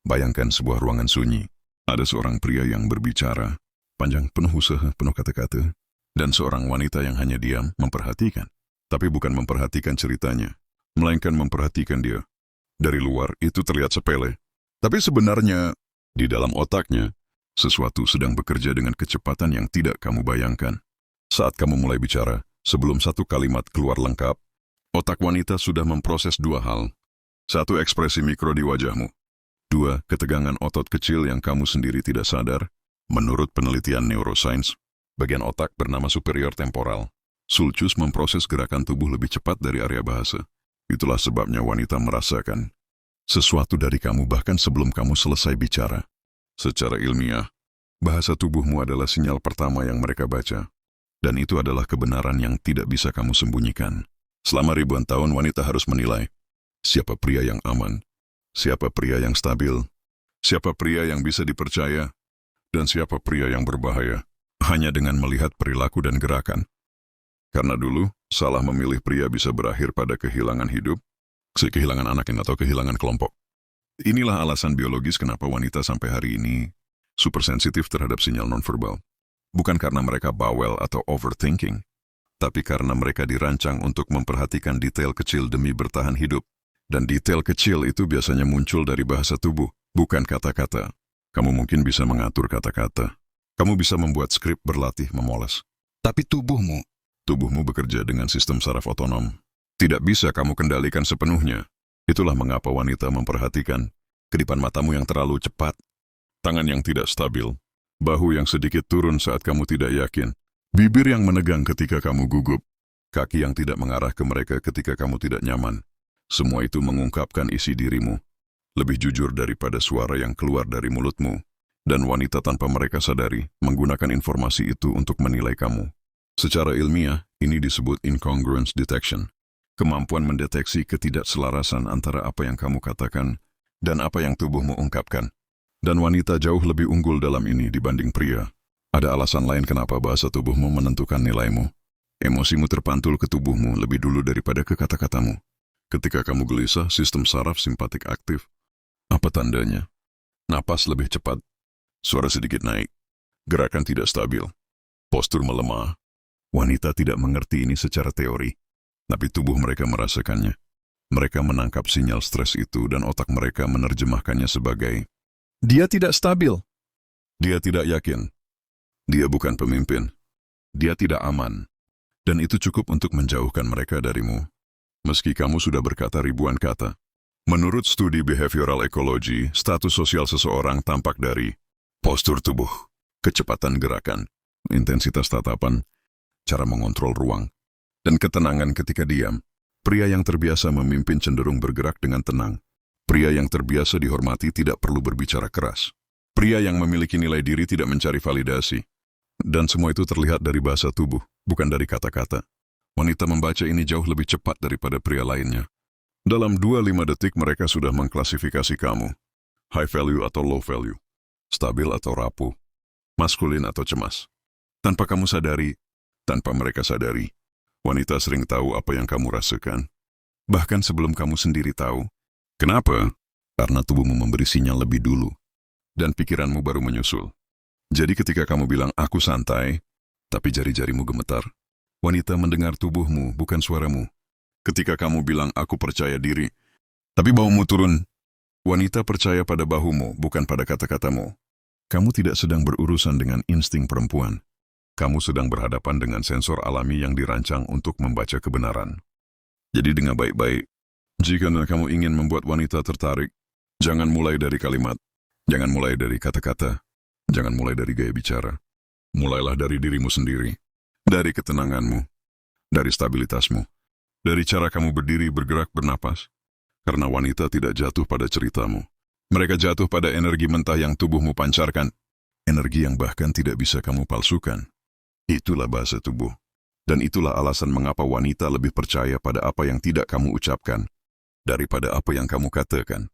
Bayangkan sebuah ruangan sunyi. Ada seorang pria yang berbicara, panjang, penuh usaha, penuh kata-kata, dan seorang wanita yang hanya diam, memperhatikan. Tapi bukan memperhatikan ceritanya, melainkan memperhatikan dia. Dari luar itu terlihat sepele. Tapi sebenarnya, di dalam otaknya, sesuatu sedang bekerja dengan kecepatan yang tidak kamu bayangkan. Saat kamu mulai bicara, sebelum satu kalimat keluar lengkap, otak wanita sudah memproses dua hal. Satu, ekspresi mikro di wajahmu. Dua, ketegangan otot kecil yang kamu sendiri tidak sadar. Menurut penelitian neuroscience, bagian otak bernama superior temporal, sulcus, memproses gerakan tubuh lebih cepat dari area bahasa. Itulah sebabnya wanita merasakan sesuatu dari kamu bahkan sebelum kamu selesai bicara. Secara ilmiah, bahasa tubuhmu adalah sinyal pertama yang mereka baca. Dan itu adalah kebenaran yang tidak bisa kamu sembunyikan. Selama ribuan tahun wanita harus menilai siapa pria yang aman, siapa pria yang stabil, siapa pria yang bisa dipercaya, dan siapa pria yang berbahaya, hanya dengan melihat perilaku dan gerakan. Karena dulu, salah memilih pria bisa berakhir pada kehilangan hidup, kehilangan anak atau kehilangan kelompok. Inilah alasan biologis kenapa wanita sampai hari ini super sensitif terhadap sinyal nonverbal. Bukan karena mereka bawel atau overthinking, tapi karena mereka dirancang untuk memperhatikan detail kecil demi bertahan hidup. Dan detail kecil itu biasanya muncul dari bahasa tubuh, bukan kata-kata. Kamu mungkin bisa mengatur kata-kata. Kamu bisa membuat skrip, berlatih, memoles. Tapi tubuhmu bekerja dengan sistem saraf otonom. Tidak bisa kamu kendalikan sepenuhnya. Itulah mengapa wanita memperhatikan kedipan matamu yang terlalu cepat, tangan yang tidak stabil, bahu yang sedikit turun saat kamu tidak yakin, bibir yang menegang ketika kamu gugup, kaki yang tidak mengarah ke mereka ketika kamu tidak nyaman. Semua itu mengungkapkan isi dirimu, lebih jujur daripada suara yang keluar dari mulutmu. Dan wanita tanpa mereka sadari menggunakan informasi itu untuk menilai kamu. Secara ilmiah, ini disebut incongruence detection. Kemampuan mendeteksi ketidakselarasan antara apa yang kamu katakan dan apa yang tubuhmu ungkapkan. Dan wanita jauh lebih unggul dalam ini dibanding pria. Ada alasan lain kenapa bahasa tubuhmu menentukan nilaimu. Emosimu terpantul ke tubuhmu lebih dulu daripada ke kata-katamu. Ketika kamu gelisah, sistem saraf simpatik aktif. Apa tandanya? Napas lebih cepat, suara sedikit naik, gerakan tidak stabil, postur melemah. Wanita tidak mengerti ini secara teori, tapi tubuh mereka merasakannya. Mereka menangkap sinyal stres itu dan otak mereka menerjemahkannya sebagai dia tidak stabil, dia tidak yakin, dia bukan pemimpin, dia tidak aman. Dan itu cukup untuk menjauhkan mereka darimu. Meski kamu sudah berkata ribuan kata. Menurut studi behavioral ecology, status sosial seseorang tampak dari postur tubuh, kecepatan gerakan, intensitas tatapan, cara mengontrol ruang, dan ketenangan ketika diam. Pria yang terbiasa memimpin cenderung bergerak dengan tenang. Pria yang terbiasa dihormati tidak perlu berbicara keras. Pria yang memiliki nilai diri tidak mencari validasi. Dan semua itu terlihat dari bahasa tubuh, bukan dari kata-kata. Wanita membaca ini jauh lebih cepat daripada pria lainnya. Dalam 2-5 detik mereka sudah mengklasifikasi kamu. High value atau low value. Stabil atau rapuh. Maskulin atau cemas. Tanpa kamu sadari, tanpa mereka sadari, wanita sering tahu apa yang kamu rasakan. Bahkan sebelum kamu sendiri tahu. Kenapa? Karena tubuhmu memberi sinyal lebih dulu. Dan pikiranmu baru menyusul. Jadi ketika kamu bilang, aku santai, tapi jari-jarimu gemetar. Wanita mendengar tubuhmu, bukan suaramu. Ketika kamu bilang, aku percaya diri, tapi bahumu turun. Wanita percaya pada bahumu, bukan pada kata-katamu. Kamu tidak sedang berurusan dengan insting perempuan. Kamu sedang berhadapan dengan sensor alami yang dirancang untuk membaca kebenaran. Jadi dengar baik-baik. Jika kamu ingin membuat wanita tertarik, jangan mulai dari kalimat. Jangan mulai dari kata-kata. Jangan mulai dari gaya bicara. Mulailah dari dirimu sendiri. Dari ketenanganmu, dari stabilitasmu, dari cara kamu berdiri, bergerak, bernapas. Karena wanita tidak jatuh pada ceritamu. Mereka jatuh pada energi mentah yang tubuhmu pancarkan. Energi yang bahkan tidak bisa kamu palsukan. Itulah bahasa tubuh. Dan itulah alasan mengapa wanita lebih percaya pada apa yang tidak kamu ucapkan daripada apa yang kamu katakan.